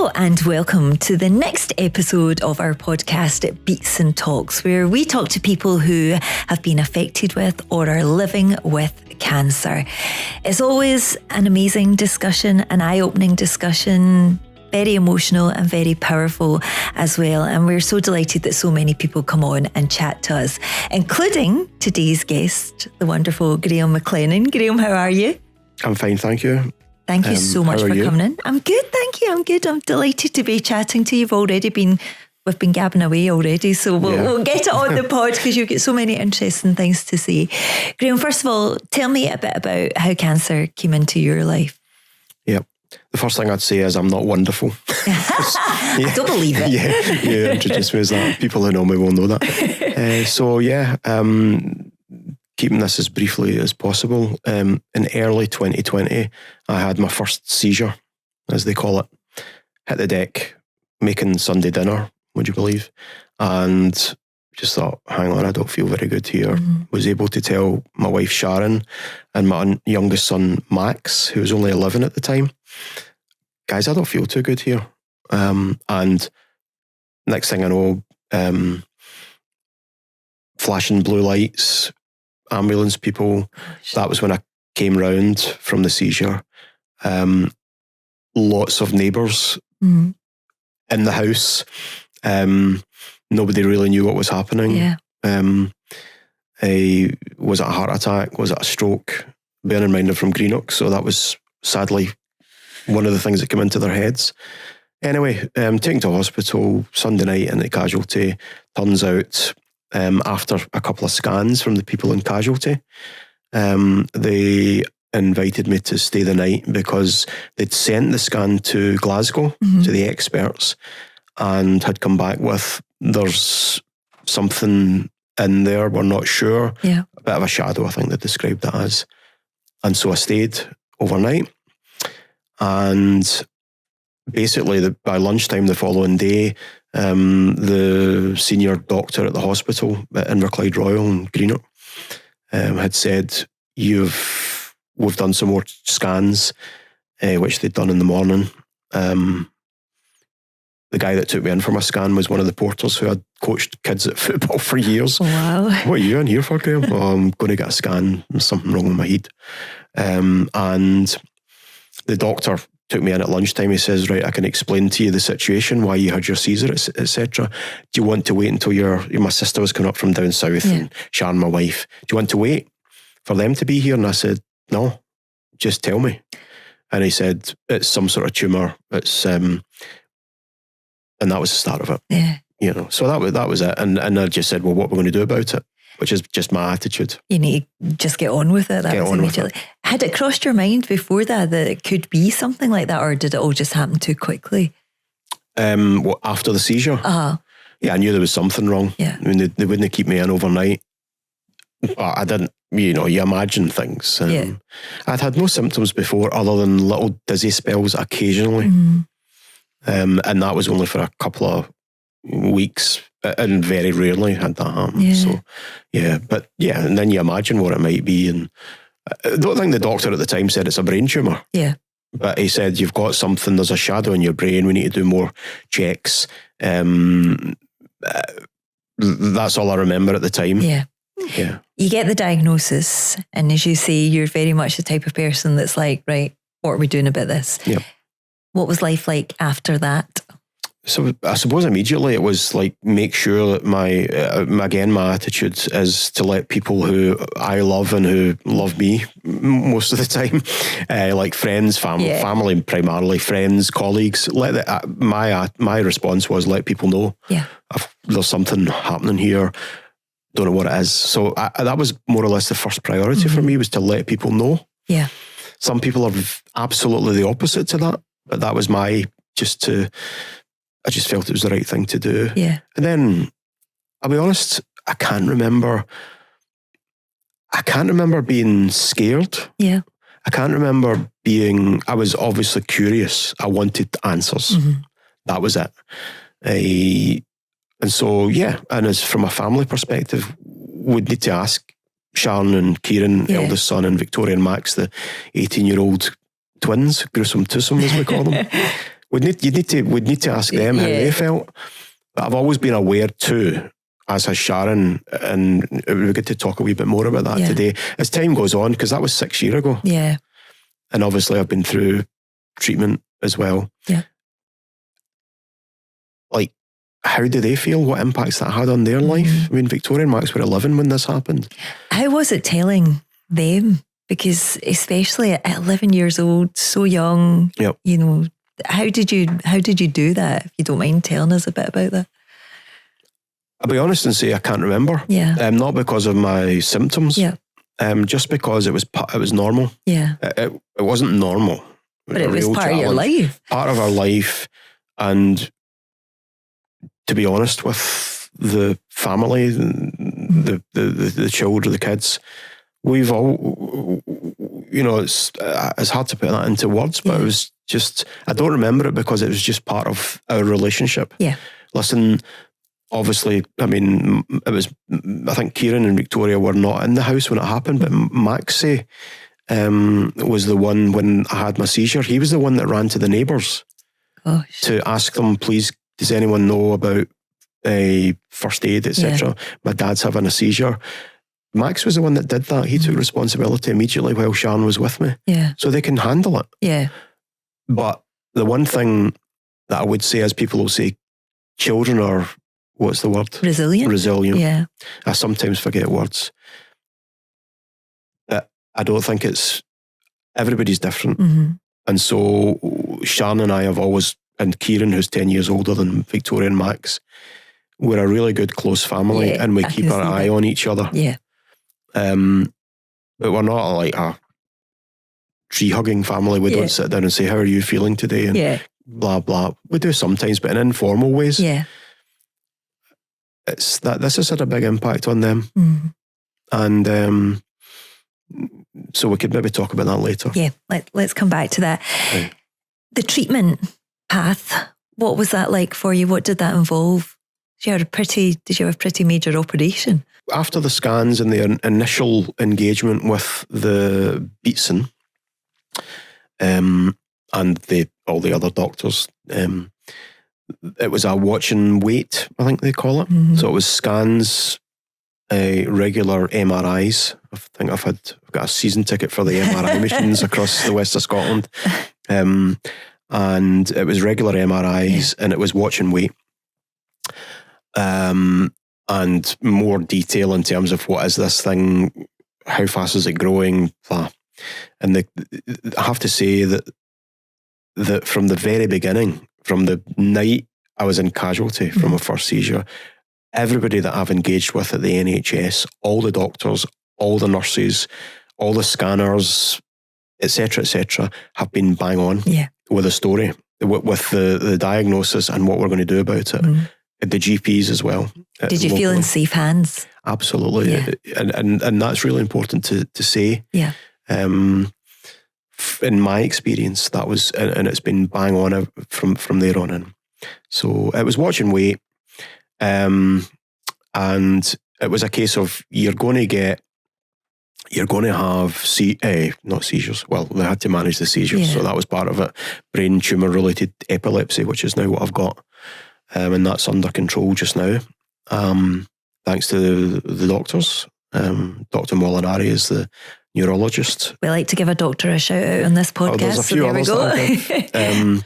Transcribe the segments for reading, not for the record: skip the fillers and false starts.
Hello and welcome to the next episode of our podcast, Beatson Talks, where we talk to people who have been affected with or are living with cancer. It's always an amazing discussion, an eye-opening discussion, very emotional and very powerful as well. And we're so delighted that so many people come on and chat to us, including today's guest, the wonderful Graham McLennan. Graham, how are you? I'm fine, thank you. Thank you so much for coming in. I'm good, thank you. I'm good. I'm delighted to be chatting to you. We've been gabbing away already, so we'll get it on the pod because you've got so many interesting things to say. Graham, first of all, tell me a bit about how cancer came into your life. Yeah. The first thing I'd say is I'm not wonderful. I don't believe it. Yeah, introduce me as that. People who know me will know that. Keeping this as briefly as possible, in early 2020, I had my first seizure, as they call it. Hit the deck, making Sunday dinner, would you believe? And just thought, hang on, I don't feel very good here. Was able to tell my wife Sharon and my youngest son Max, who was only 11 at the time, guys, I don't feel too good here. And next thing I know, flashing blue lights, ambulance people. That was when I came round from the seizure. Lots of neighbours in the house. Nobody really knew what was happening. Yeah. Was it a heart attack? Was it a stroke? Bearing in mind I'm from Greenock, so that was sadly one of the things that came into their heads. Anyway, taken to hospital Sunday night in the casualty. Turns out, after a couple of scans from the people in casualty, they invited me to stay the night because they'd sent the scan to Glasgow to the experts and had come back with, there's something in there, we're not sure. Yeah. A bit of a shadow, I think they described it as. And so I stayed overnight, and basically by lunchtime the following day, the senior doctor at the hospital at Inverclyde Royal in Greenock had said, we've done some more scans, which they'd done in the morning. The guy that took me in for my scan was one of the porters who had coached kids at football for years. Wow. What are you in here for, Graham? Oh, I'm going to get a scan. There's something wrong with my head. And the doctor took me in at lunchtime. He says, right, I can explain to you the situation, why you had your seizure, etc. Do you want to wait until my sister was coming up from down south and Sharon, my wife, do you want to wait for them to be here? And I said, no, just tell me. And he said, it's some sort of tumour. It's, and that was the start of it. Yeah. You know, so that was it. And I just said, well, what we're going to do about it, which is just my attitude. You need to just get on with it. That was immediately. Had it crossed your mind before that it could be something like that, or did it all just happen too quickly? After the seizure? Yeah, I knew there was something wrong. Yeah. I mean, they wouldn't keep me in overnight. I didn't, you imagine things. I'd had no symptoms before other than little dizzy spells occasionally. And that was only for a couple of weeks, and very rarely had that happen. Yeah. So, and then you imagine what it might be. And I don't think the doctor at the time said it's a brain tumour. Yeah. But he said, you've got something, there's a shadow in your brain, we need to do more checks. That's all I remember at the time. Yeah. Yeah. You get the diagnosis, and as you say, you're very much the type of person that's like, right, what are we doing about this? Yeah. What was life like after that? So I suppose immediately it was like, make sure that my attitude is to let people who I love and who love me most of the time, like friends, family primarily, friends, colleagues, my response was let people know. Yeah. There's something happening here. Don't know what it is. So that was more or less the first priority for me, was to let people know. Yeah. Some people are absolutely the opposite to that, but that was I just felt it was the right thing to do. Yeah. And then, I'll be honest, I can't remember being scared. Yeah. I can't remember I was obviously curious. I wanted answers. That was it. And so, and as from a family perspective, we'd need to ask Sharon and Kieran, eldest son, and Victoria and Max, the 18-year-old twins, gruesome twosome as we call them. we'd need to ask them how they felt. But I've always been aware too, as has Sharon, and we get to talk a wee bit more about that today as time goes on, because that was 6 years ago. Yeah. And obviously I've been through treatment as well. Yeah. Like, how do they feel? What impacts that had on their life? I mean, Victoria and Max were 11 when this happened. How was it telling them? Because especially at 11 years old, so young, you know, how did you do that? If you don't mind telling us a bit about that. I'll be honest and say I can't remember. Yeah. Not because of my symptoms. Yeah. Just because it was normal. Yeah. It wasn't normal. But it was part of your life. Part of our life. And to be honest with the family, the children, the kids, we've all, you know, it's hard to put that into words, but it was just, I don't remember it because it was just part of our relationship. Yeah. Listen, obviously, I mean, I think Kieran and Victoria were not in the house when it happened, but Maxie was the one when I had my seizure. He was the one that ran to the neighbours to ask them, please, does anyone know about first aid, etc.? My dad's having a seizure. Max was the one that did that. He took responsibility immediately while Sharon was with me. Yeah. So they can handle it. Yeah. But the one thing that I would say is people will say children are, what's the word? Resilient. Yeah. I sometimes forget words. I don't think everybody's different. Mm-hmm. And so Sharon and I have always, and Kieran, who's 10 years older than Victoria and Max, we're a really good close family, and we keep our eye on each other. Yeah. But we're not like a tree-hugging family. We don't sit down and say, how are you feeling today? And blah, blah. We do sometimes, but in informal ways. Yeah. This has had a big impact on them. Mm. And so we could maybe talk about that later. Yeah, let's come back to that. Right. The treatment path, what was that like for you? What did that involve? Did you have a pretty major operation? After the scans and the initial engagement with the Beatson and all the other doctors, it was a watch and wait, I think they call it. Mm-hmm. So it was scans, regular MRIs. I think I've got a season ticket for the MRI machines across the west of Scotland. And it was regular MRIs and it was watch and wait. And more detail in terms of what is this thing, how fast is it growing, blah. And I have to say that from the very beginning, from the night I was in casualty from my first seizure, everybody that I've engaged with at the NHS, all the doctors, all the nurses, all the scanners, etc., have been bang on with a story, with the diagnosis and what we're going to do about it. Mm. The GPs as well. Did you feel in safe hands? Absolutely. Yeah. And that's really important to say. Yeah. In my experience, that was, and it's been bang on from there on in. So it was watch and wait. And it was a case of you're going to have not seizures. Well, they had to manage the seizures, so that was part of it. Brain tumour related epilepsy, which is now what I've got. And that's under control just now, thanks to the doctors. Dr. Molinari is the neurologist. We like to give a doctor a shout out on this podcast. There's a few others that I give.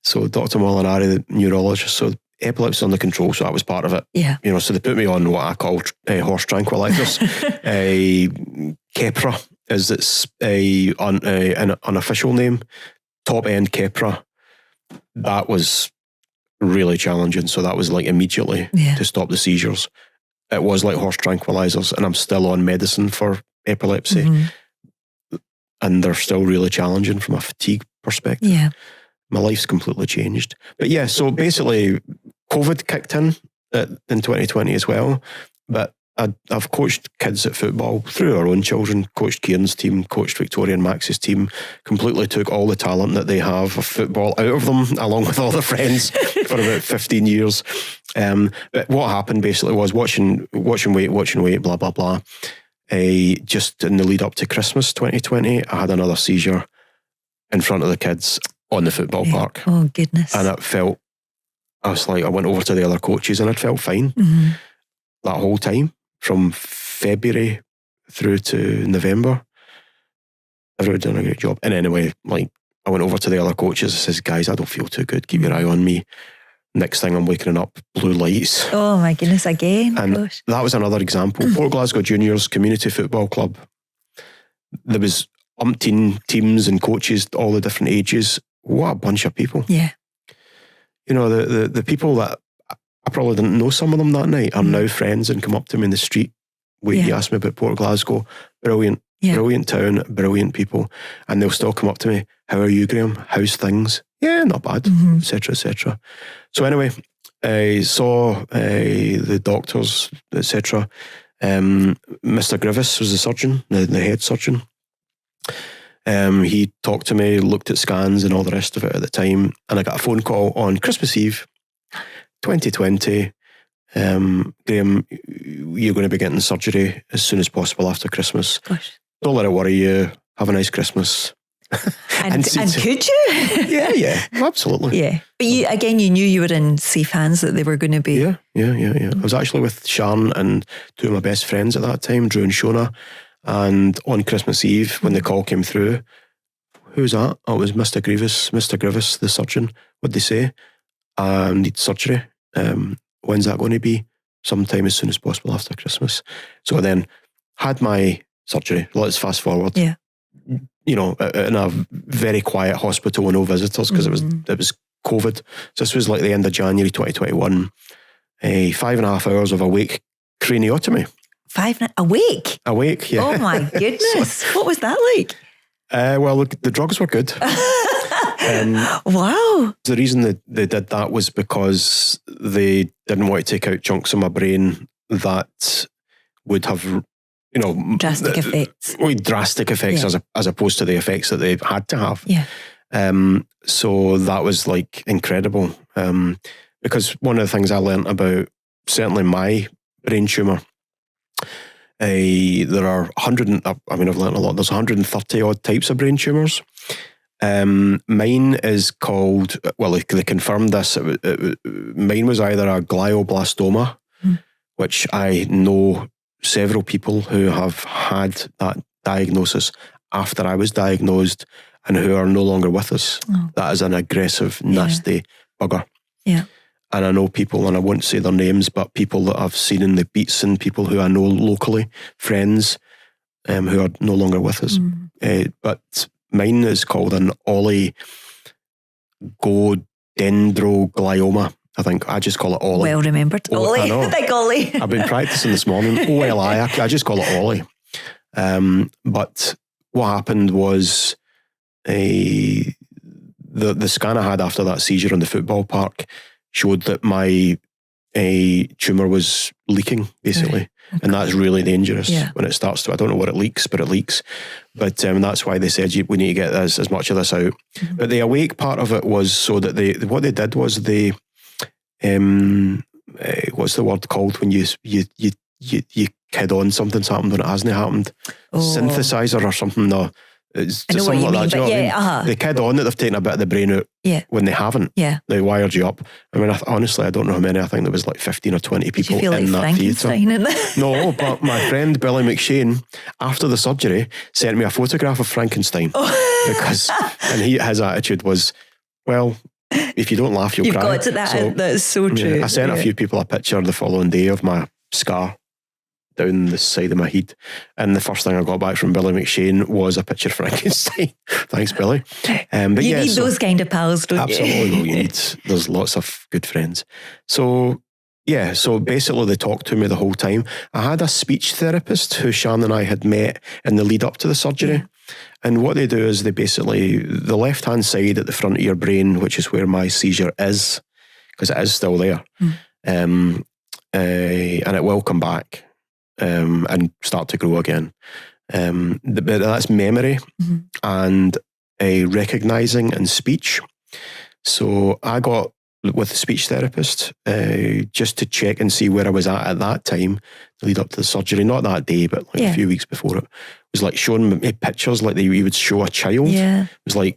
So Dr. Molinari, the neurologist, so epilepsy under control, so that was part of it. Yeah. You know, so they put me on what I call horse tranquilizers. Keppra is its an unofficial name. Top end Keppra. That was really challenging. So that was like immediately to stop the seizures. It was like horse tranquilizers, and I'm still on medicine for epilepsy. Mm-hmm. And they're still really challenging from a fatigue perspective. Yeah. My life's completely changed. But yeah, so basically COVID kicked in 2020 as well. But I've coached kids at football through our own children, coached Kieran's team, coached Victoria and Max's team, completely took all the talent that they have of football out of them, along with all the friends for about 15 years. But what happened basically was watch and wait, blah, blah, blah. Just in the lead up to Christmas 2020, I had another seizure in front of the kids. on the football park. Oh, goodness. And I went over to the other coaches and it felt fine that whole time, from February through to November. Everyone done a great job. And anyway, I went over to the other coaches. I says, guys, I don't feel too good. Keep your eye on me. Next thing I'm waking up, blue lights. Oh my goodness, again. And gosh. that was another example. Port Glasgow Juniors Community Football Club. There was umpteen teams and coaches, all the different ages. What a bunch of people. Yeah. You know, the people that I probably didn't know, some of them that night, are now friends and come up to me in the street. You asked me about Port Glasgow. Brilliant. Yeah. Brilliant town, brilliant people. And they'll still come up to me. How are you, Graham? How's things? Yeah, not bad, etc., etc. So anyway, I saw the doctors, etc. Mr. Grivis was the surgeon, the head surgeon. He talked to me, looked at scans and all the rest of it at the time. And I got a phone call on Christmas Eve, 2020. Graham, you're going to be getting surgery as soon as possible after Christmas. Gosh. Don't let it worry you. Have a nice Christmas. And could you? Yeah, absolutely. Yeah. But you knew you were in safe hands, that they were going to be. Yeah. I was actually with Sharon and two of my best friends at that time, Drew and Shona. And on Christmas Eve, when the call came through, who's that? Oh, it was Mr. Grivis, the surgeon. What'd they say? Need surgery. When's that going to be? Sometime as soon as possible after Christmas. So I then had my surgery. Let's fast forward. Yeah. You know, in a very quiet hospital with no visitors, because it was COVID. So this was like the end of January 2021. 5.5 hours of awake craniotomy. Awake? Awake, yeah. Oh my goodness. What was that like? Well, look, the drugs were good. Wow. The reason that they did that was because they didn't want to take out chunks of my brain that would have, drastic effects. Drastic effects, as opposed to the effects that they had to have. Yeah. So that was incredible. Because one of the things I learned about certainly my brain tumour, there are I've learned a lot. There's 130 odd types of brain tumours. Mine is called, they confirmed this, mine was either a glioblastoma, which I know several people who have had that diagnosis after I was diagnosed and who are no longer with us. Oh. That is an aggressive, nasty bugger. Yeah. And I know people, and I won't say their names, but people that I've seen in the Beatson, people who I know locally, friends who are no longer with us. But mine is called an oligodendroglioma. I think I just call it Ollie. Well remembered. Ollie. I know. Big Ollie. I've been practicing this morning. OLI. I just call it Ollie. But what happened was the scan I had after that seizure in the football park showed that my tumour was leaking, basically. Right. Okay. And that's really dangerous when it starts to. I don't know what it leaks, but it leaks. But that's why they said we need to get as much of this out. Mm-hmm. But the awake part of it was so that what they did was they, what's the word called when you kid on something's happened when it hasn't happened? Oh. Synthesizer or something. No. It's I know what you mean, but They kid on that they've taken a bit of the brain out when they haven't. Yeah. They wired you up. I mean, honestly, I don't know how many. I think there was 15 or 20 people in that theatre. No, but my friend Billy McShane, after the surgery, sent me a photograph of Frankenstein. Because his attitude was, well, if you don't laugh, you'll cry. You've got to that. So, that's so true. I sent a few people a picture the following day of my scar down the side of my head, and the first thing I got back from Billy McShane was a picture of Frankenstein. Thanks, Billy. But you need those kind of pals, don't you? Absolutely. There's lots of good friends. So basically they talked to me the whole time. I had a speech therapist who Shan and I had met in the lead up to the surgery. And what they do is they basically, the left-hand side at the front of your brain, which is where my seizure is, because it is still there, and it will come back. And start to grow again. But that's memory and recognising and speech. So I got with the speech therapist just to check and see where I was at that time, the lead up to the surgery. Not that day, but a few weeks before it. It was showing me pictures like you would show a child. Yeah. It was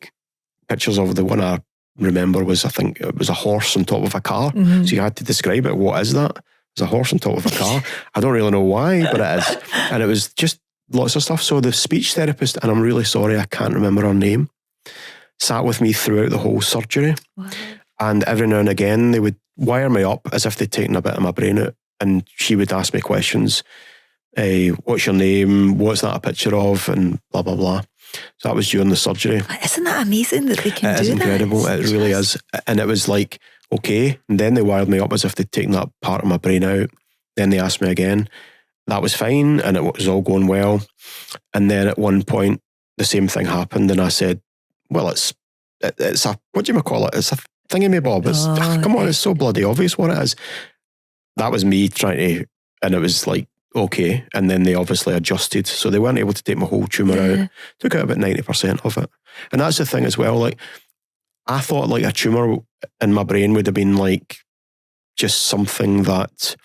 pictures of. The one I remember was, I think it was a horse on top of a car. Mm-hmm. So you had to describe it. What is that? It's a horse on top of a car. I don't really know why, but it is. And it was just lots of stuff. So the speech therapist, and I'm really sorry, I can't remember her name, sat with me throughout the whole surgery. Wow. And every now and again, they would wire me up as if they'd taken a bit of my brain out. And she would ask me questions. What's your name? What's that a picture of? And blah, blah, blah. So that was during the surgery. Isn't that amazing that they can do that? It is incredible. It really is. And it was like, okay. And then they wired me up as if they'd taken that part of my brain out. Then they asked me again. That was fine. And it was all going well. And then at one point, the same thing happened. And I said, well, it's a, what do you call it? It's a thingy-me-bob. Come on, it's so bloody obvious what it is. That was me trying to, and it was like, okay. And then they obviously adjusted. So they weren't able to take my whole tumour out. Took out about 90% of it. And that's the thing as well. Like, I thought like a tumour in my brain would have been like just something that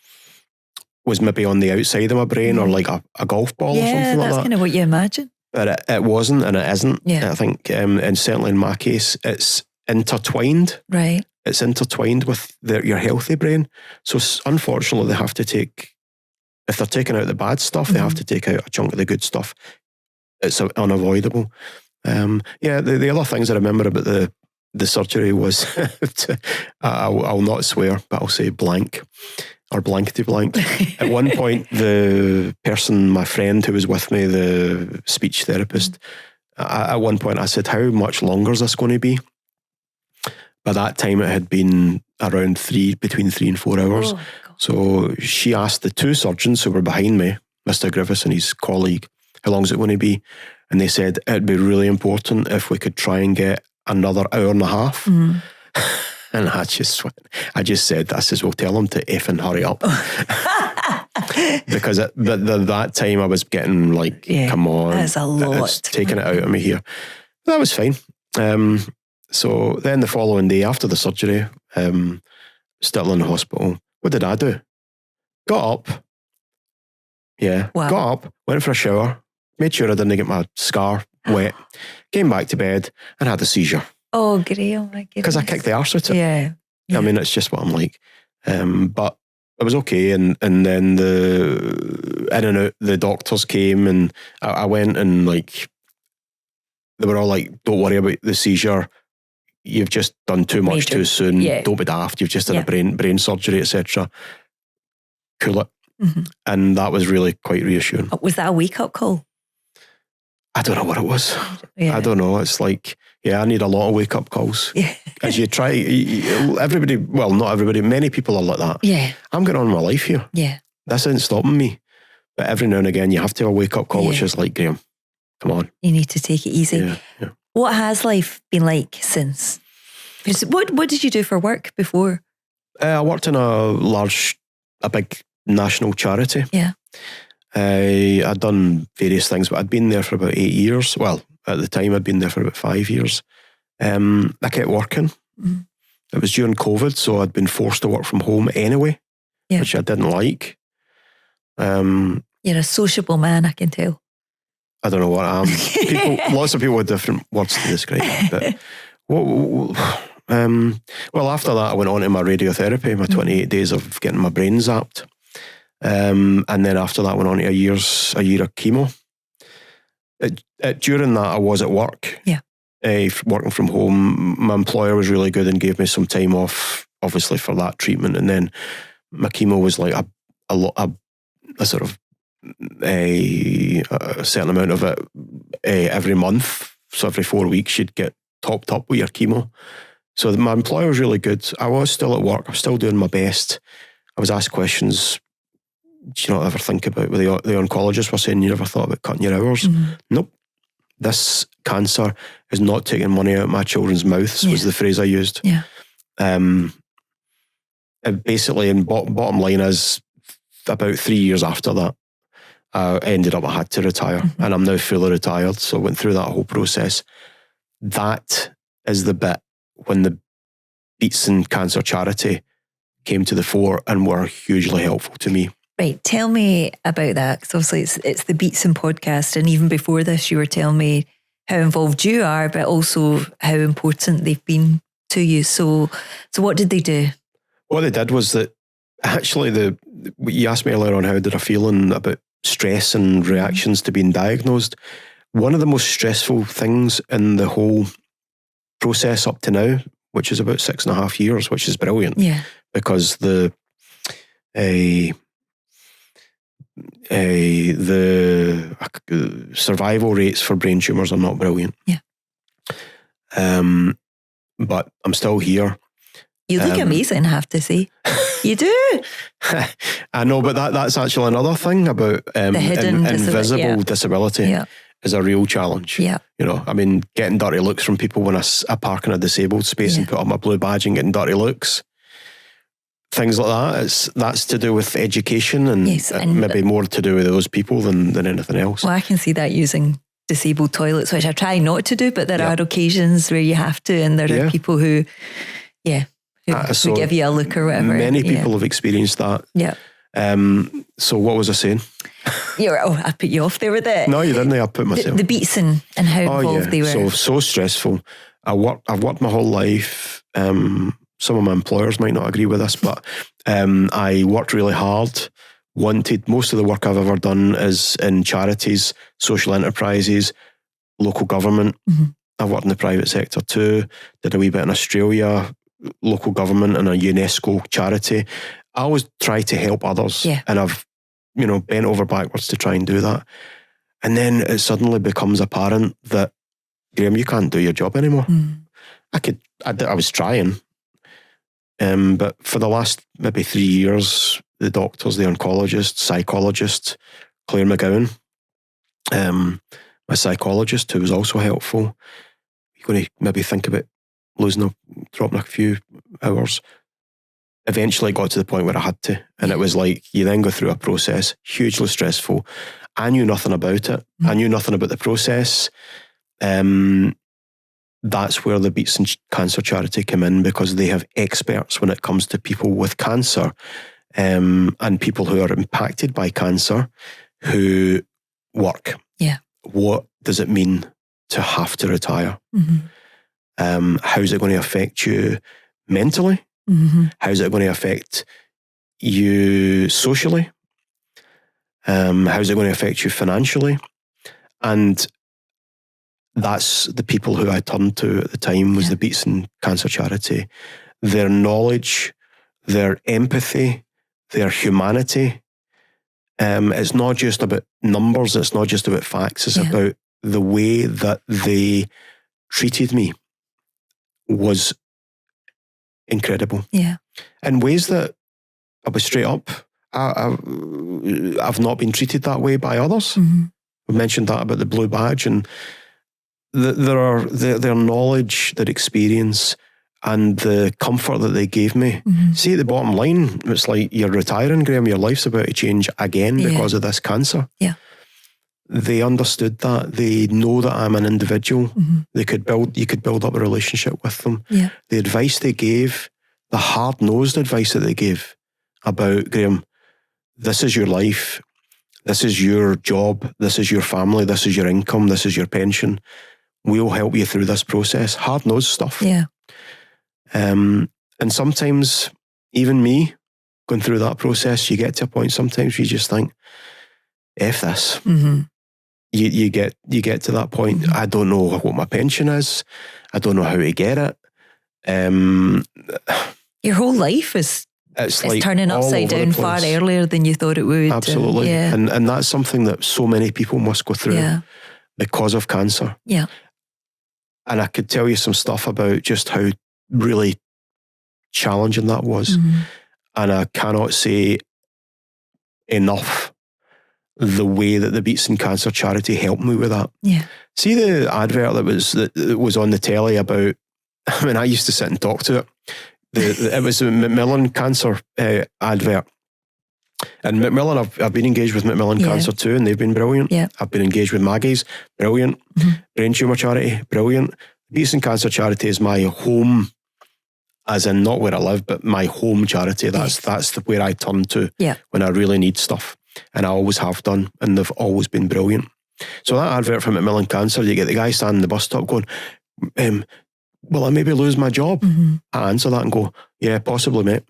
was maybe on the outside of my brain or like a golf ball or something like that. Yeah, that's kind of what you imagine. But it wasn't, and it isn't. Yeah. I think, and certainly in my case, it's intertwined. Right. It's intertwined with your healthy brain. So unfortunately, they have to take, if they're taking out the bad stuff, they have to take out a chunk of the good stuff. It's unavoidable. The other things I remember about the surgery was, I'll not swear, but I'll say blank. Or blankety blank. At one point, the person, my friend who was with me, the speech therapist, at one point I said, how much longer is this going to be? By that time, it had been around between 3 and 4 hours. So she asked the two surgeons who were behind me, Mr. Griffiths and his colleague, how long is it going to be? And they said, it'd be really important if we could try and get another hour and a half. And I just said, we'll tell them to effing hurry up. Because at that time I was getting like, come on. That's a lot. It's taking it out of me here. That was fine. So then the following day after the surgery, still in the hospital, what did I do? Got up. Yeah. Wow. Got up, went for a shower, made sure I didn't get my scar wet, came back to bed and had a seizure. Oh, Graham, my goodness. Because I kicked the arse out of it. Yeah. I mean, it's just what I'm like. But it was okay. And then in and out, the doctors came and I went and like, they were all like, don't worry about the seizure. You've just done too much too soon. Yeah. Don't be daft. You've just done a brain surgery, etc. Cool it. And that was really quite reassuring. Was that a wake-up call? I don't know what it was. I don't know. It's like, I need a lot of wake-up calls. Yeah. As you try, everybody, well, not everybody, many people are like that. Yeah. I'm getting on with my life here. Yeah. This isn't stopping me. But every now and again, you have to have a wake-up call, which is like, Graham, come on. You need to take it easy. Yeah. What has life been like since? What did you do for work before? I worked in a big national charity. Yeah. I'd done various things, but I'd been there for about 8 years. Well, at the time, I'd been there for about 5 years. I kept working. It was during COVID, so I'd been forced to work from home anyway, which I didn't like. You're a sociable man, I can tell. I don't know what I am. Lots of people with different words to describe it. But, well, after that, I went on to my radiotherapy, my 28 days of getting my brain zapped. And then after that, I went on to a year of chemo. During that, I was at work. Yeah. Working from home. My employer was really good and gave me some time off, obviously, for that treatment. And then my chemo was like a sort of a certain amount of it every month. So every 4 weeks, you'd get topped up with your chemo. So my employer was really good. I was still at work. I was still doing my best. I was asked questions. Do you not ever think about, the oncologists were saying, you never thought about cutting your hours? Nope. This cancer is not taking money out of my children's mouths, was the phrase I used. Yeah. Basically, and bottom line is, about 3 years after that, I had to retire, and I'm now fully retired. So I went through that whole process. That is the bit when the Beatson Cancer Charity came to the fore and were hugely helpful to me. Right, tell me about that, because obviously it's the Beatson podcast, and even before this you were telling me how involved you are, but also how important they've been to you. So what did they do? What they did was that actually you asked me earlier on how did I feel about stress and reactions to being diagnosed. One of the most stressful things in the whole process up to now, which is about 6.5 years, which is brilliant. Yeah. Because the survival rates for brain tumours are not brilliant. Yeah. But I'm still here. You look amazing, I have to say. You do. I know, but that's actually another thing about the hidden invisible disability is a real challenge. Yeah. You know, I mean, getting dirty looks from people when I park in a disabled space and put up my blue badge and getting dirty looks. Things like that. That's to do with education and maybe more to do with those people than anything else. Well, I can see that using disabled toilets, which I try not to do, but there are occasions where you have to, and there are people who give you a look or whatever. Many people have experienced that. Yeah. So what was I saying? I put you off there with it. No, you didn't. I put myself. The Beatson and how involved they were. So stressful. I've worked my whole life. Some of my employers might not agree with this, but I worked really hard. Most of the work I've ever done is in charities, social enterprises, local government. Mm-hmm. I've worked in the private sector too. Did a wee bit in Australia, local government and a UNESCO charity. I always try to help others, and I've, bent over backwards to try and do that. And then it suddenly becomes apparent that, Graham, you can't do your job anymore. Mm. I was trying. But for the last maybe 3 years, the doctors, the oncologists, psychologists, Claire McGowan, my psychologist, who was also helpful, you're going to maybe think about dropping a few hours. Eventually it got to the point where I had to. And it was like, you then go through a process, hugely stressful. I knew nothing about it. Mm. I knew nothing about the process. That's where the Beatson Cancer Charity came in, because they have experts when it comes to people with cancer and people who are impacted by cancer who work. Yeah. What does it mean to have to retire? Mm-hmm. How's it going to affect you mentally? Mm-hmm. How's it going to affect you socially? How's it going to affect you financially? And that's the people who I turned to at the time was the Beatson Cancer Charity. Their knowledge, their empathy, their humanity. It's not just about numbers. It's not just about facts. It's about the way that they treated me was incredible. Yeah. In ways that I was straight up. I've not been treated that way by others. Mm-hmm. We mentioned that about the blue badge, and their knowledge, their experience, and the comfort that they gave me. Mm-hmm. See, at the bottom line, it's like, you're retiring, Graham, your life's about to change again because of this cancer. Yeah. They understood that. They know that I'm an individual. Mm-hmm. You could build up a relationship with them. Yeah. The advice they gave, the hard-nosed advice that they gave about, Graham, this is your life, this is your job, this is your family, this is your income, this is your pension. We'll help you through this process. Hard-nosed stuff. Yeah. And sometimes, even me, going through that process, you get to a point sometimes where you just think, F this. Mm-hmm. You get to that point. Mm-hmm. I don't know what my pension is. I don't know how to get it. Your whole life is like turning upside down far earlier than you thought it would. Absolutely. And that's something that so many people must go through because of cancer. Yeah. And I could tell you some stuff about just how really challenging that was. Mm-hmm. And I cannot say enough the way that the Beatson Cancer Charity helped me with that. Yeah. See the advert that was on the telly about, I mean, I used to sit and talk to it. It was a Macmillan Cancer advert. And Macmillan, I've been engaged with Macmillan Cancer too, and they've been brilliant. Yeah. I've been engaged with Maggie's, brilliant. Mm-hmm. Brain Tumour Charity, brilliant. Beatson Cancer Charity is my home, as in not where I live, but my home charity. That's where I turn to when I really need stuff. And I always have done, and they've always been brilliant. So that advert for Macmillan Cancer, you get the guy standing in the bus stop going, will I maybe lose my job? I answer that and go, yeah, possibly, mate.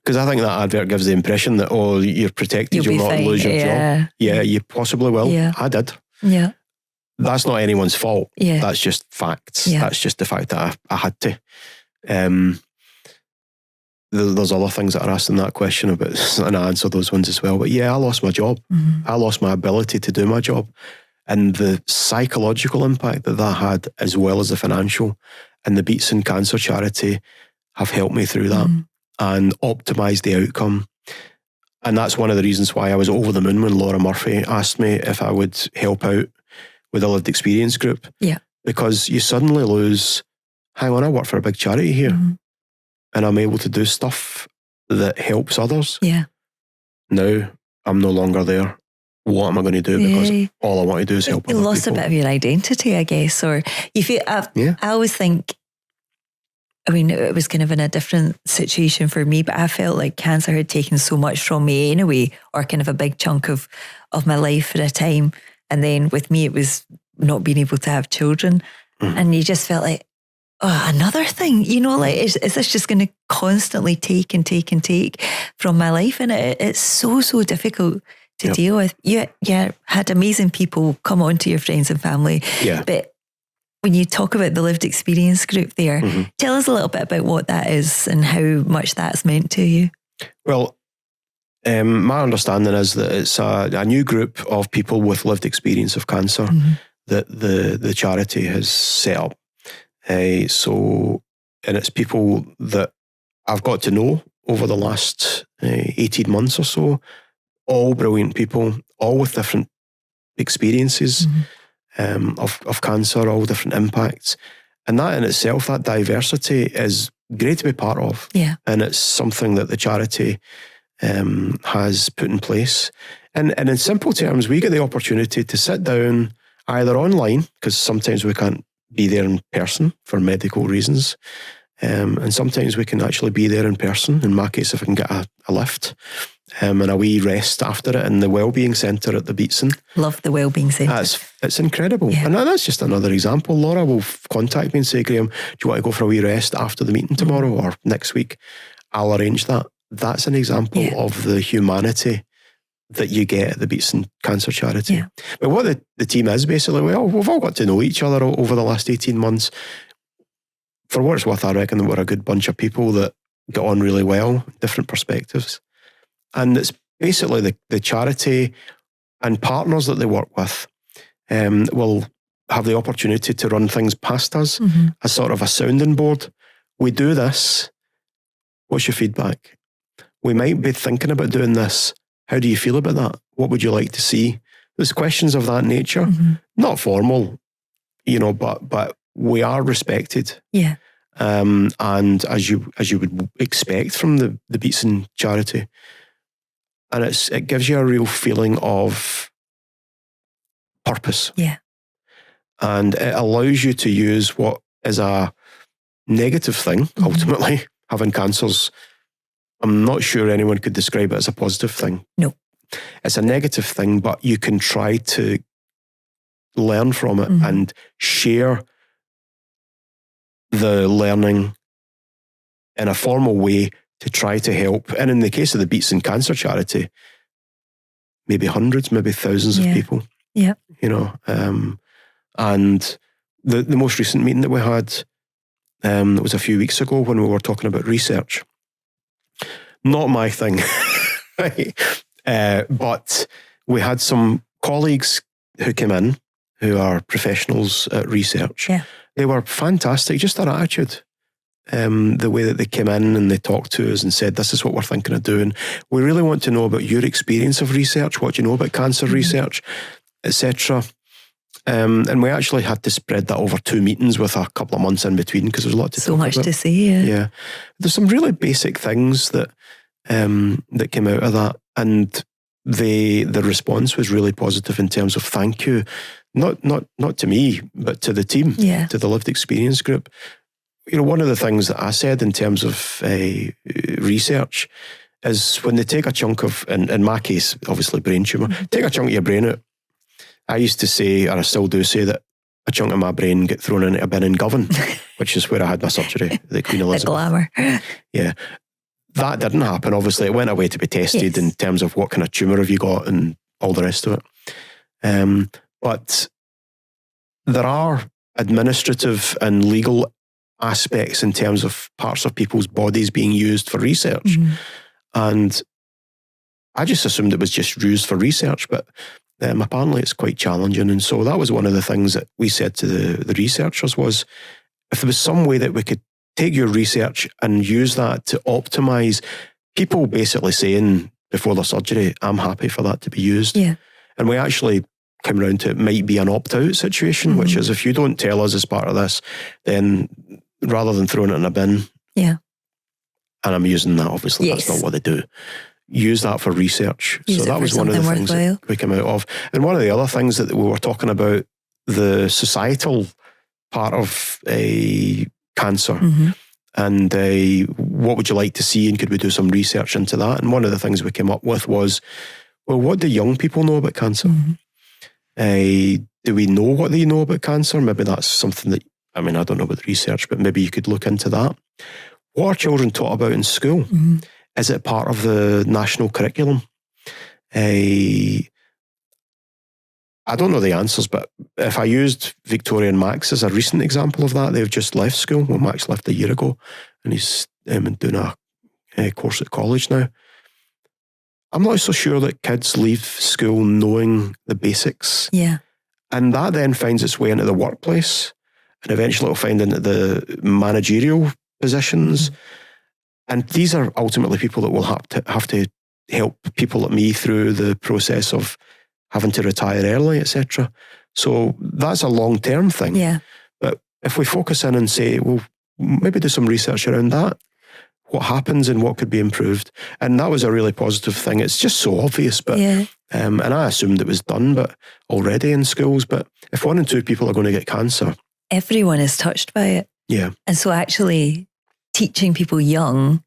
Because I think that advert gives the impression that, oh, you're protected, you'll not lose your job. Yeah, you possibly will. Yeah. I did. Yeah. That's not anyone's fault. Yeah. That's just facts. Yeah. That's just the fact that I had to. There's other things that are asked in that question about, and I answer those ones as well. But yeah, I lost my job. I lost my ability to do my job. And the psychological impact that had, as well as the financial, and the Beatson Cancer Charity have helped me through that and optimised the outcome. And that's one of the reasons why I was over the moon when Laura Murphy asked me if I would help out with a lived experience group. Yeah. Because you suddenly lose, hang on, I work for a big charity here and I'm able to do stuff that helps others. Yeah. Now I'm no longer there. What am I going to do? Because all I want to do is help other people. You lost a bit of your identity, I guess, or you feel. I always think. I mean, it was kind of in a different situation for me, but I felt like cancer had taken so much from me anyway, or kind of a big chunk of my life for a time. And then with me, it was not being able to have children, and you just felt like, oh, another thing, like is this just going to constantly take and take and take from my life? And it's so difficult to deal with. You had amazing people come on to your friends and family. Yeah. But when you talk about the lived experience group there, tell us a little bit about what that is and how much that's meant to you. Well, my understanding is that it's a new group of people with lived experience of cancer that the charity has set up. And it's people that I've got to know over the last 18 months or so. All brilliant people, all with different experiences of cancer, all different impacts. And that in itself, that diversity is great to be part of. Yeah. And it's something that the charity has put in place. And in simple terms, we get the opportunity to sit down either online, because sometimes we can't be there in person for medical reasons. And sometimes we can actually be there in person. In my case, if I can get a lift and a wee rest after it in the Wellbeing Centre at the Beatson. Love the Wellbeing Centre. It's incredible. Yeah. And that's just another example. Laura will contact me and say, Graham, do you want to go for a wee rest after the meeting tomorrow or next week? I'll arrange that. That's an example of the humanity that you get at the Beatson Cancer Charity. Yeah. But what the team is basically, we've all got to know each other over the last 18 months. For what it's worth, I reckon that we're a good bunch of people that get on really well, different perspectives. And it's basically the charity and partners that they work with will have the opportunity to run things past us as sort of a sounding board. We do this. What's your feedback? We might be thinking about doing this. How do you feel about that? What would you like to see? There's questions of that nature. Not formal, but we are respected. Yeah. And as you would expect from the Beatson Charity. And it gives you a real feeling of purpose. Yeah. And it allows you to use what is a negative thing, ultimately. Having cancer's, I'm not sure anyone could describe it as a positive thing. No. It's a negative thing, but you can try to learn from it and share the learning in a formal way to try to help. And in the case of the Beatson Cancer Charity, maybe hundreds, maybe thousands of people. Yeah. And the most recent meeting that we had, it was a few weeks ago when we were talking about research. Not my thing. But we had some colleagues who came in who are professionals at research. Yeah. They were fantastic, just their attitude. The way that they came in and they talked to us and said, this is what we're thinking of doing. We really want to know about your experience of research, what you know about cancer research, etc. And we actually had to spread that over 2 meetings with a couple of months in between because there's a lot to talk about. So much to say, yeah. There's some really basic things that came out of that. And the response was really positive in terms of thank you. Not to me, but to the team, to the lived experience group. One of the things that I said in terms of research is when they take a chunk of, in my case, obviously brain tumour, take a chunk of your brain out I used to say, or I still do say, that a chunk of my brain get thrown into a bin in Govan, which is where I had my surgery, the Queen Elizabeth. The glamour. Yeah. That didn't happen. Obviously, it went away to be tested in terms of what kind of tumour have you got and all the rest of it. But there are administrative and legal aspects in terms of parts of people's bodies being used for research. And I just assumed it was just used for research, but apparently it's quite challenging. And so that was one of the things that we said to the researchers was, if there was some way that we could take your research and use that to optimize, people basically saying before the surgery, I'm happy for that to be used. Yeah. And we actually came around to it might be an opt-out situation, which is if you don't tell us as part of this, then rather than throwing it in a bin, and I'm using that, obviously that's not what they do, use that for research. So that was one of the things that we came out of. And one of the other things that we were talking about, the societal part of cancer, and what would you like to see, and could we do some research into that? And one of the things we came up with was, well, what do young people know about cancer? Do we know what they know about cancer? Maybe that's something that, I mean, I don't know about the research, but maybe you could look into that. What are children taught about in school? Is it part of the national curriculum? I don't know the answers, but if I used Victoria and Max as a recent example of that, they've just left school. Well, Max left a year ago, and he's doing a course at college now. I'm not so sure that kids leave school knowing the basics. Yeah. And that then finds its way into the workplace, and eventually it'll find into the managerial positions. And these are ultimately people that will have to help people like me through the process of having to retire early, etc. So that's a long-term thing. Yeah. But if we focus in and say, well, maybe do some research around that, what happens and what could be improved. And that was a really positive thing. It's just so obvious, but and I assumed it was done but already in schools. But if 1 in 2 people are going to get cancer, everyone is touched by it. Yeah. And so actually teaching people young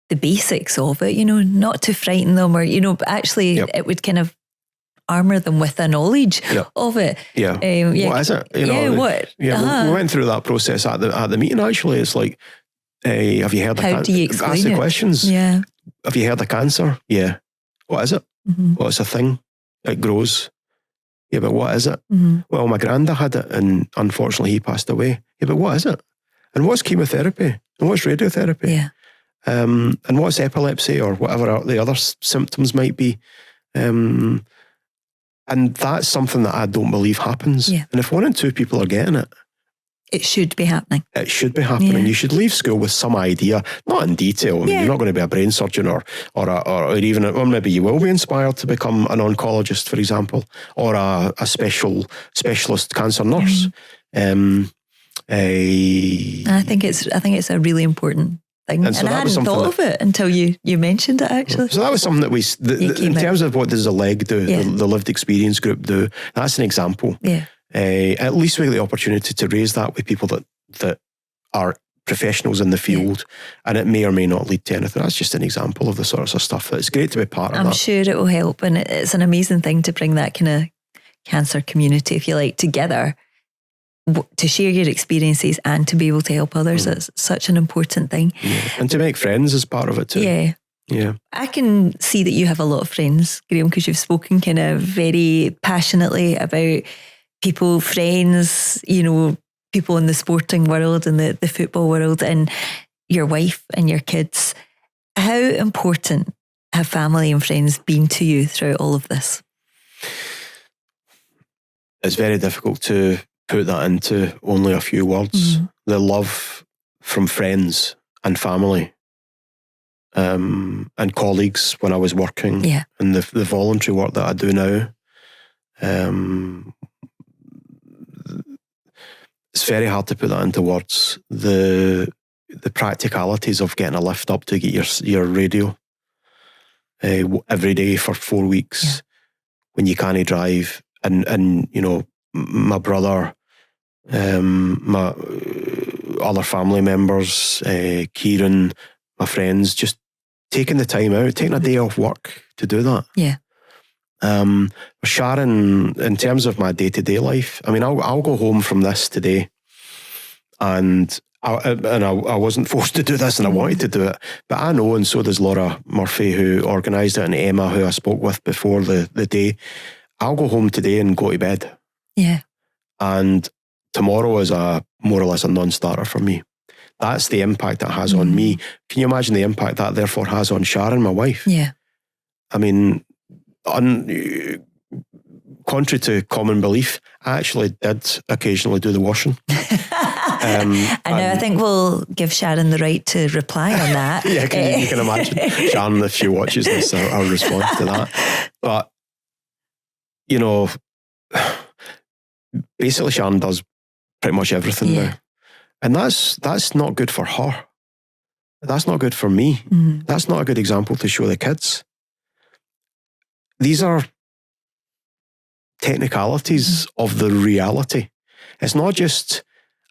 the basics of it, not to frighten them or, but actually it would kind of armour them with a knowledge of it. Yeah. What is it? What? Yeah, we went through that process at the meeting, actually. It's like, have you heard of cancer? How do you explain Ask the questions. Yeah. Have you heard of cancer? Yeah. What is it? Well, it's a thing. It grows. Yeah, but what is it? Well, my granddad had it, and unfortunately he passed away. Yeah, but what is it? And what's chemotherapy? And what's radiotherapy? Yeah. And what's epilepsy or whatever the other symptoms might be? And that's something that I don't believe happens. Yeah. And if 1 in 2 people are getting it, it should be happening. It should be happening. Yeah. You should leave school with some idea, not in detail. I mean, you're not going to be a brain surgeon or maybe you will be inspired to become an oncologist, for example, or a specialist cancer nurse. I think it's a really important thing. And I hadn't thought of it until you mentioned it, actually. So that was something that in terms of what does the LEG do, the Lived Experience Group do, that's an example. Yeah. At least we get the opportunity to raise that with people that are professionals in the field, and it may or may not lead to anything. That's just an example of the sorts of stuff that it's great to be part of. I'm sure it will help, and it's an amazing thing to bring that kind of cancer community, if you like, together to share your experiences and to be able to help others. It's such an important thing. Yeah. And to make friends as part of it too. Yeah. Yeah. I can see that you have a lot of friends, Graham, because you've spoken kind of very passionately about people, friends, people in the sporting world and the football world, and your wife and your kids. How important have family and friends been to you throughout all of this? It's very difficult to put that into only a few words. The love from friends and family and colleagues when I was working, and the voluntary work that I do now. It's very hard to put that into words. The practicalities of getting a lift up to get your radio every day for 4 weeks when you can't drive, and my brother, my other family members, Kieran, my friends, just taking the time out, taking a day off work to do that. Yeah. Sharon, in terms of my day-to-day life, I mean, I'll go home from this today, and I wasn't forced to do this, and I wanted to do it, but I know, and so does Laura Murphy, who organised it, and Emma, who I spoke with before the day. I'll go home today and go to bed. Yeah. And tomorrow is more or less a non-starter for me. That's the impact that has on me. Can you imagine the impact that therefore has on Sharon, my wife? Yeah. I mean, contrary to common belief, I actually did occasionally do the washing. I think we'll give Sharon the right to reply on that. Yeah, you can imagine. Sharon, if she watches this, I'll respond to that. But, you know, basically Sharon does pretty much everything now. And that's not good for her. That's not good for me. That's not a good example to show the kids. These are technicalities of the reality. It's not just,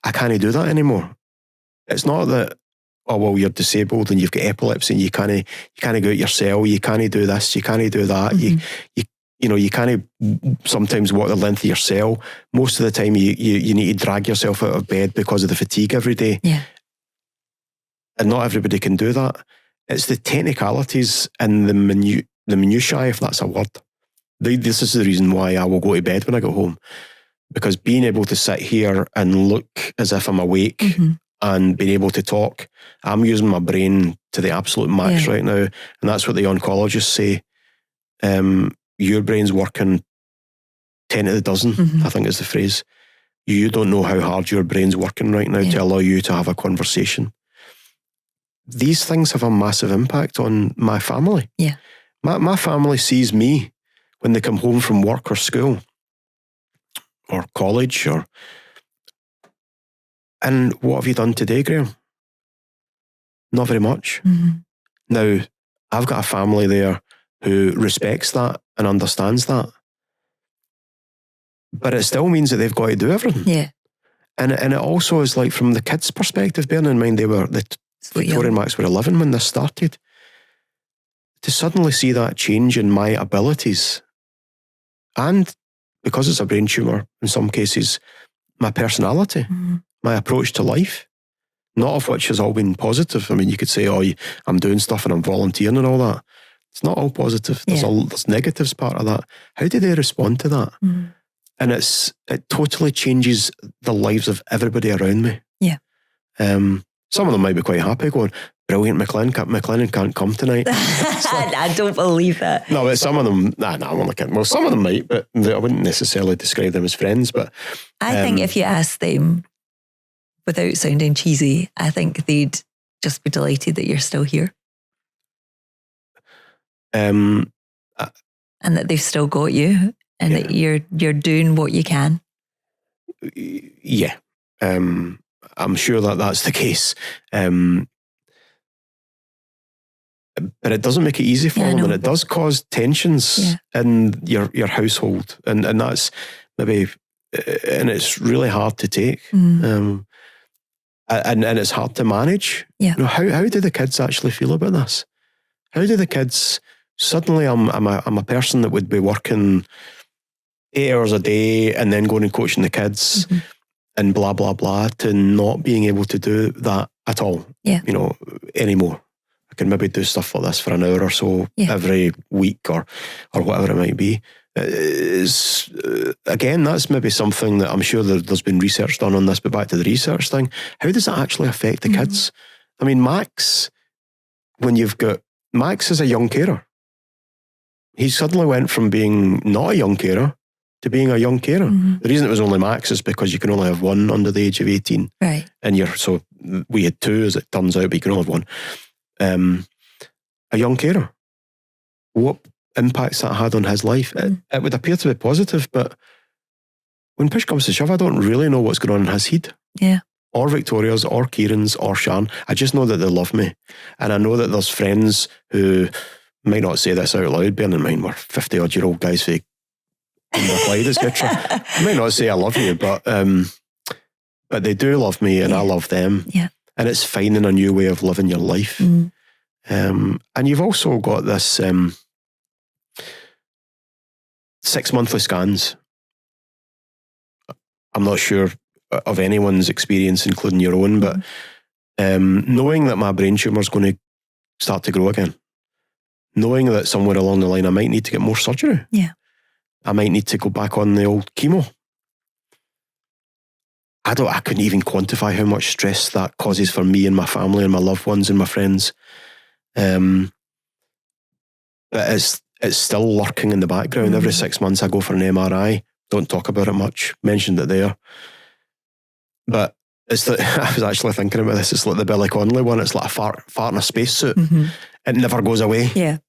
I can't do that anymore. It's not that, oh, well, you're disabled and you've got epilepsy and you can't go out your cell, you can't do this, you can't do that, you can't sometimes walk the length of your cell. Most of the time you need to drag yourself out of bed because of the fatigue every day. Yeah. And not everybody can do that. It's the technicalities and the minutiae, if that's a word. This is the reason why I will go to bed when I go home. Because being able to sit here and look as if I'm awake and being able to talk, I'm using my brain to the absolute max right now. And that's what the oncologists say. Your brain's working 10 to the dozen, I think is the phrase. You don't know how hard your brain's working right now to allow you to have a conversation. These things have a massive impact on my family. Yeah. My family sees me when they come home from work or school or college and what have you done today, Graham? Not very much. Now, I've got a family there who respects that and understands that. But it still means that they've got to do everything. Yeah. And it also is like from the kids' perspective, bearing in mind Victoria and Max were 11 when this started. To suddenly see that change in my abilities, and because it's a brain tumour, in some cases, my personality, my approach to life, not of which has all been positive. I mean, you could say, oh, I'm doing stuff and I'm volunteering and all that. It's not all positive. There's negatives part of that. How do they respond to that? And it totally changes the lives of everybody around me. Yeah. Some of them might be quite happy going, brilliant, McLennan can't come tonight. Like, I don't believe that. No, but some of them, I'm only kidding. Well, some of them might, but I wouldn't necessarily describe them as friends. But I think if you ask them, without sounding cheesy, I think they'd just be delighted that you're still here. And that they've still got you and that you're doing what you can. Yeah. I'm sure that that's the case. But it doesn't make it easy for them, and it does cause tensions in your household. And that's maybe, and it's really hard to take. And it's hard to manage. Yeah. You know, how do the kids actually feel about this? How do the kids, suddenly I'm a person that would be working 8 hours a day and then going and coaching the kids and blah, blah, blah, to not being able to do that at all, anymore. I can maybe do stuff like this for an hour or so every week or whatever it might be. Again, that's maybe something that I'm sure there's been research done on this, but back to the research thing, how does that actually affect the kids? I mean, Max is a young carer. He suddenly went from being not a young carer to being a young carer. The reason it was only Max is because you can only have one under the age of 18. Right. And so we had two, as it turns out, but you can only have one. A young carer. What impacts that had on his life? It would appear to be positive, but when push comes to shove, I don't really know what's going on in his head. Yeah. Or Victoria's, or Kieran's, or Sharon. I just know that they love me. And I know that there's friends who might not say this out loud, bearing in mind we're 50-odd-year-old guys who Clyde, etc. I might not say I love you, but they do love me and I love them. Yeah. And it's finding a new way of living your life. And you've also got this 6 monthly scans. I'm not sure of anyone's experience, including your own, but knowing that my brain tumour is going to start to grow again, knowing that somewhere along the line I might need to get more surgery. Yeah. I might need to go back on the old chemo. I couldn't even quantify how much stress that causes for me and my family and my loved ones and my friends. But it's still lurking in the background. Every 6 months I go for an MRI. Don't talk about it much. Mentioned it there. But it's like, I was actually thinking about this. It's like the Billy Connolly one. It's like a fart in a spacesuit. It never goes away. Yeah.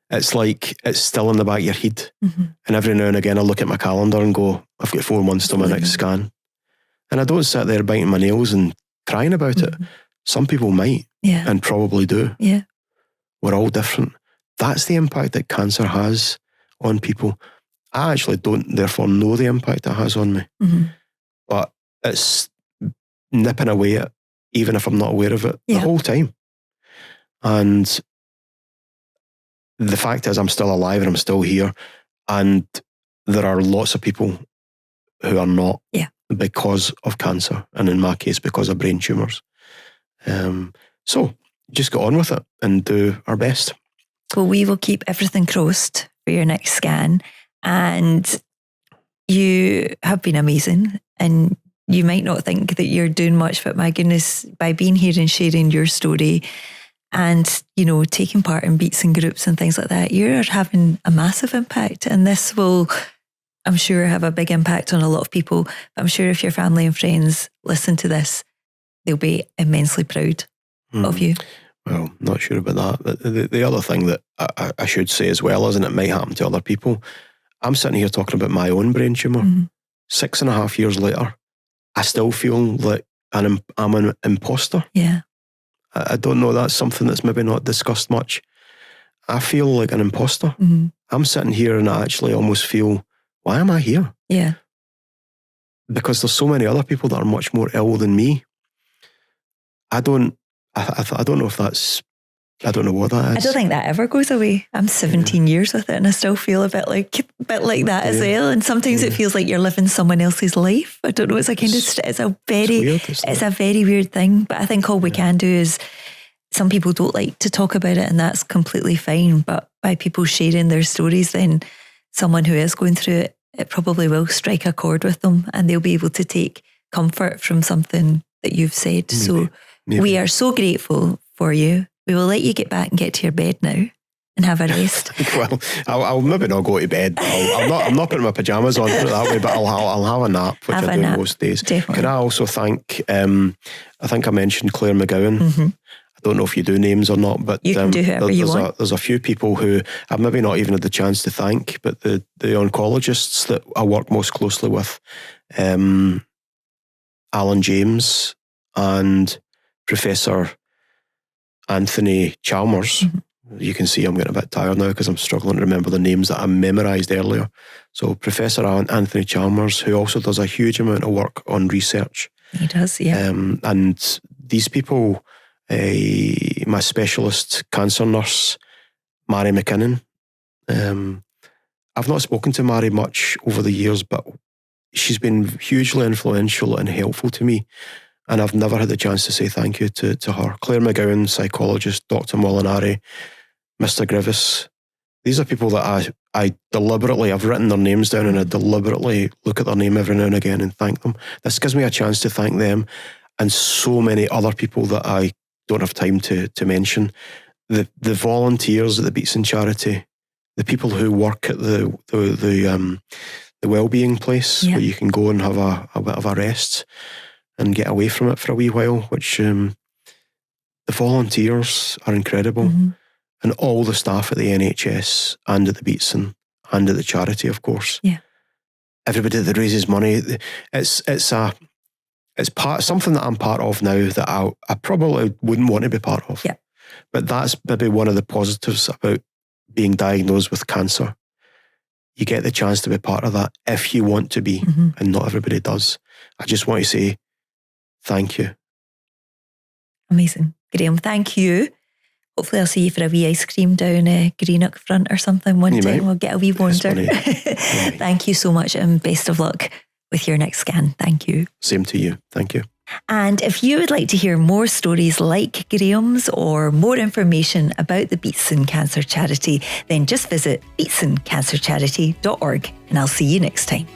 It's like it's still in the back of your head. And every now and again I look at my calendar and go, I've got 4 months till my next scan. And I don't sit there biting my nails and crying about it. Some people might and probably do. Yeah. We're all different. That's the impact that cancer has on people. I actually don't therefore know the impact it has on me. But it's nipping away at, even if I'm not aware of it, the whole time. And the fact is I'm still alive and I'm still here. And there are lots of people who are not because of cancer. And in my case, because of brain tumours. So just get on with it and do our best. Well, we will keep everything crossed for your next scan. And you have been amazing. And you might not think that you're doing much, but my goodness, by being here and sharing your story and, you know, taking part in Beatson groups and things like that, you're having a massive impact. And this will, I'm sure, have a big impact on a lot of people. But I'm sure if your family and friends listen to this, they'll be immensely proud of you. Well, not sure about that. But the other thing that I should say as well is, and it might happen to other people, I'm sitting here talking about my own brain tumour. 6.5 years later, I still feel like I'm an imposter. Yeah. I don't know, that's something that's maybe not discussed much. I feel like an imposter. I'm sitting here and I actually almost feel, why am I here? Yeah. Because there's so many other people that are much more ill than me. I don't know if that's, I don't know what that is. I don't think that ever goes away. I'm 17 years with it and I still feel a bit like that as well. And sometimes it feels like you're living someone else's life. I don't know. It's a kind of, it's a very weird thing. But I think all we can do is, some people don't like to talk about it and that's completely fine. But by people sharing their stories, then someone who is going through it, it probably will strike a chord with them and they'll be able to take comfort from something that you've said. So we are so grateful for you. We will let you get back and get to your bed now and have a rest. Well, I'll maybe not go to bed. I'm not putting my pajamas on, put it that way, but I'll have a nap, which I do most days. Definitely. Could I also thank, I think I mentioned Claire McGowan. I don't know if you do names or not, but you can do whoever you want. There's a few people who I've maybe not even had the chance to thank, but the oncologists that I work most closely with, Alan James and Professor Anthony Chalmers. You can see I'm getting a bit tired now because I'm struggling to remember the names that I memorised earlier. So Professor Anthony Chalmers, who also does a huge amount of work on research. He does, yeah. And these people, my specialist cancer nurse, Mary McKinnon. I've not spoken to Mary much over the years, but she's been hugely influential and helpful to me. And I've never had the chance to say thank you to her. Claire McGowan, psychologist, Dr. Molinari, Mr. Grivis. These are people that I deliberately, I've written their names down and I deliberately look at their name every now and again and thank them. This gives me a chance to thank them and so many other people that I don't have time to mention. The volunteers at the Beatson Charity, the people who work at the wellbeing place where you can go and have a bit of a rest and get away from it for a wee while, which the volunteers are incredible. And all the staff at the NHS and at the Beatson and at the charity, of course. Yeah. Everybody that raises money, it's something that I'm part of now that I probably wouldn't want to be part of. Yeah. But that's maybe one of the positives about being diagnosed with cancer. You get the chance to be part of that if you want to be, and not everybody does. I just want to say thank you. Amazing. Graham, thank you Hopefully I'll see you for a wee ice cream down Greenock front or something one You time. might. We'll get a wee wander. Yeah. Thank you so much and best of luck with your next scan. Thank you. Same to you. Thank you. And if you would like to hear more stories like Graham's or more information about the Beatson Cancer Charity, then just visit beatsoncancercharity.org and I'll see you next time.